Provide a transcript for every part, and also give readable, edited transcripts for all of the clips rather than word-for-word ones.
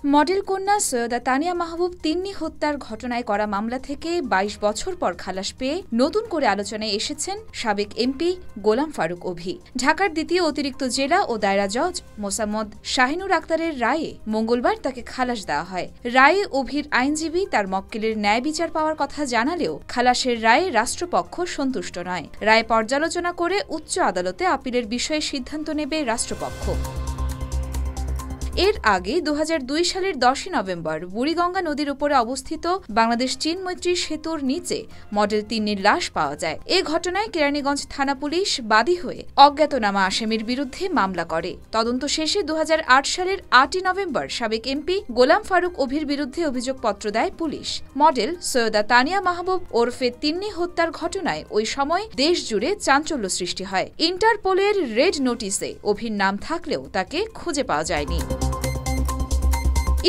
Model কন্যা সৈয়দা তানিয়া মাহবুব তিন্নি হত্যার ঘটনায় করা মামলা থেকে ২২ বছর পর খালাস পেয়ে নতুন করে আলোচনায় এসেছেন সাবেক এমপি গোলাম ফারুক অভি। ঢাকার দ্বিতীয় অতিরিক্ত জেলা ও দায়রা জজ মোসাম্মদ শাহিনুর আক্তারের রায়ে মঙ্গলবার তাকে খালাস দেওয়া হয়। রায়ে অভির আইনজীবী তার মক্কেলের ন্যায় বিচার পাওয়ার কথা জানালেও খালাসের রায়ে রাষ্ট্রপক্ষ সন্তুষ্ট নয়। রায় পর্যালোচনা করে উচ্চ আদালতে আপিলের বিষয়ে সিদ্ধান্ত নেবে রাষ্ট্রপক্ষ। এর আগে ২০০২ সালের ১০ নভেম্বর বুড়িগঙ্গা নদীর উপরে অবস্থিত বাংলাদেশ চীন মৈত্রী সেতুর নিচে মডেল তিন্নির লাশ পাওয়া যায়। এ ঘটনায় কেরানীগঞ্জ থানা পুলিশ বাদী হয়ে অজ্ঞাতনামা আসামির বিরুদ্ধে মামলা করে। তদন্ত শেষে ২০০৮ সালের ৮ নভেম্বর সাবেক এমপি গোলাম ফারুক অভির বিরুদ্ধে অভিযোগপত্র দেয় পুলিশ। মডেল সৈয়দা তানিয়া মাহবুব ওরফে তিন্নি হত্যার ঘটনায় ওই সময় দেশ জুড়ে চাঞ্চল্য সৃষ্টি হয়। ইন্টারপোলের রেড নোটিসে অভির নাম থাকলেও তাকে খুঁজে পাওয়া যায়নি।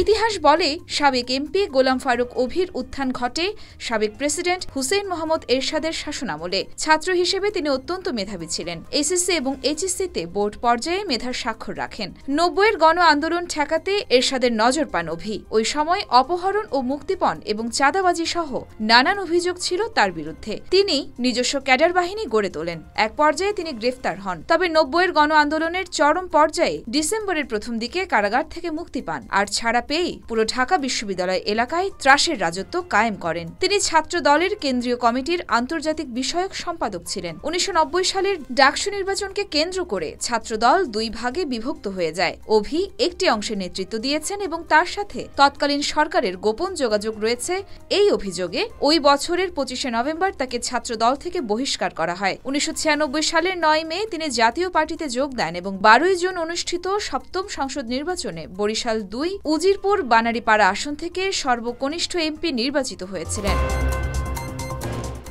ইতিহাস বলে সাবেক এমপি গোলাম ফারুক অভির উত্থান ঘটে সাবেক প্রেসিডেন্ট হুসেইন মোহাম্মদ এরশাদের শাসনামলে। ছাত্র হিসেবে তিনি অত্যন্ত মেধাবী ছিলেন। এসএসসি এবং এইচএসসিতে বোর্ড পর্যায়ে মেধার স্বাক্ষর রাখেন। ৯০-এর গণ আন্দোলন ঠেকাতে এরশাদের নজর পান অভি। ওই সময় অপহরণ ও মুক্তিপণ এবং চাঁদাবাজি সহ নানান অভিযোগ ছিল তার বিরুদ্ধে। তিনি নিজস্ব ক্যাডার বাহিনী গড়ে তোলেন। এক পর্যায়ে তিনি গ্রেফতার হন। তবে ৯০-এর গণ আন্দোলনের চরম পর্যায়ে ডিসেম্বরের প্রথম দিকে কারাগার থেকে মুক্তি পান। আর ছাড়া পেয়ে পুরো ঢাকা বিশ্ববিদ্যালয় এলাকায় ত্রাসের রাজত্ব কায়েম করেন। তিনি ছাত্র দলের কেন্দ্রীয় কমিটির আন্তর্জাতিক বিষয়ক সম্পাদক ছিলেন। ১৯৯০ সালের ডাকসু নির্বাচনকে কেন্দ্র করে ছাত্রদল দুই ভাগে বিভক্ত হয়ে যায়। অভি একটি অংশের নেতৃত্ব দিয়েছেন এবং তার সাথে তৎকালীন সরকারের গোপন যোগাযোগ রয়েছে। এই অভিযোগে ওই বছরের ২৫শে নভেম্বর তাকে ছাত্রদল থেকে বহিষ্কার করা হয়। ১৯৯৬ সালের ৯ মে তিনি জাতীয় পার্টিতে যোগ দেন এবং ১২ জুন অনুষ্ঠিত সপ্তম সংসদ নির্বাচনে বরিশাল ২ উজিরপুর বানারীপাড়া আসন থেকে সর্বকনিষ্ঠ এমপি নির্বাচিত হয়েছিলেন।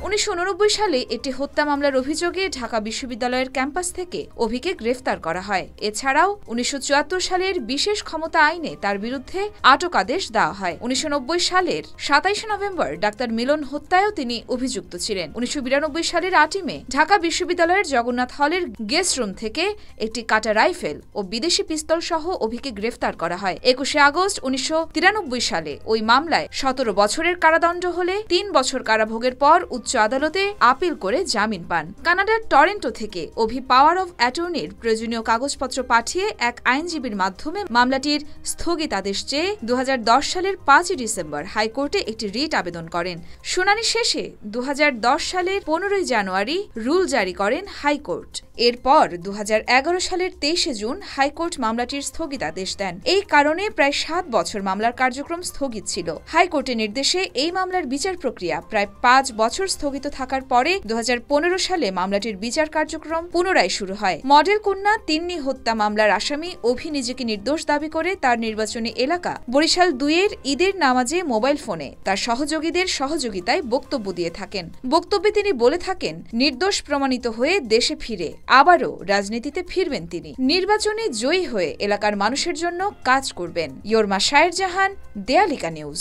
১৯৮৯ সালে একটি হত্যা মামলার অভিযোগে ঢাকা বিশ্ববিদ্যালয়ের ক্যাম্পাস থেকে অভিকে গ্রেফতার করা হয়। এছাড়াও ১৯৭৪ সালের বিশেষ ক্ষমতা আইনে তার বিরুদ্ধে আটক আদেশ দেওয়া হয়। ১৯৯০ সালের ২৭ নভেম্বর ডাক্তার মিলন হত্যায়ও তিনি অভিযুক্ত ছিলেন। ১৯৯২ সালের ৮ মে ঢাকা বিশ্ববিদ্যালয়ের জগন্নাথ হলের গেস্ট রুম থেকে একটি কাটা রাইফেল ও বিদেশি পিস্তল সহ অভিকে গ্রেফতার করা হয়। ২১শে আগস্ট ১৯৯৩ সালে ওই মামলায় ১৭ বছরের কারাদণ্ড হলে ৩ বছর কারাভোগের পর উচ্চ আদালতে আপিল করে জামিন পান। কানাডার টরেন্টো থেকে অভি পাওয়ার অব অ্যাটর্নির প্রয়োজনীয় কাগজপত্র পাঠিয়ে এক আইনজীবীর মাধ্যমে মামলাটির স্থগিতাদেশ চেয়ে ২০১০ সালের ৫ ডিসেম্বর হাইকোর্টে একটি রিট আবেদন করেন। শুনানি শেষে ২০১০ সালের ১৫ জানুয়ারি রুল জারি করেন হাইকোর্ট। এরপর ২০১১ সালের ২৩ জুন হাইকোর্ট মামলাটির স্থগিতাদেশ দেন। এই কারণে প্রায় ৭ বছর মামলার কার্যক্রম স্থগিত ছিল। হাইকোর্টের নির্দেশে এই মামলার বিচার প্রক্রিয়া প্রায় ৫ বছর স্থগিত থাকার পরে ২০১৫ সালে মামলাটির বিচার কার্যক্রম পুনরায় শুরু হয়। মডেল কন্যা তিন্নি হত্যা মামলার আসামি অভি নিজেকে নির্দোষ দাবি করে তার নির্বাচনী এলাকা বরিশাল ২-এর ঈদের নামাজে মোবাইল ফোনে তার সহযোগীদের সহযোগিতায় বক্তব্য দিয়ে থাকেন। বক্তব্যে তিনি বলে থাকেন, নির্দোষ প্রমাণিত হয়ে দেশে ফিরে আবারও রাজনীতিতে ফিরবেন তিনি। নির্বাচনে জয়ী হয়ে এলাকার মানুষের জন্য কাজ করবেন। ইয়োরমা শায়ের জাহান, দেয়ালিকা নিউজ।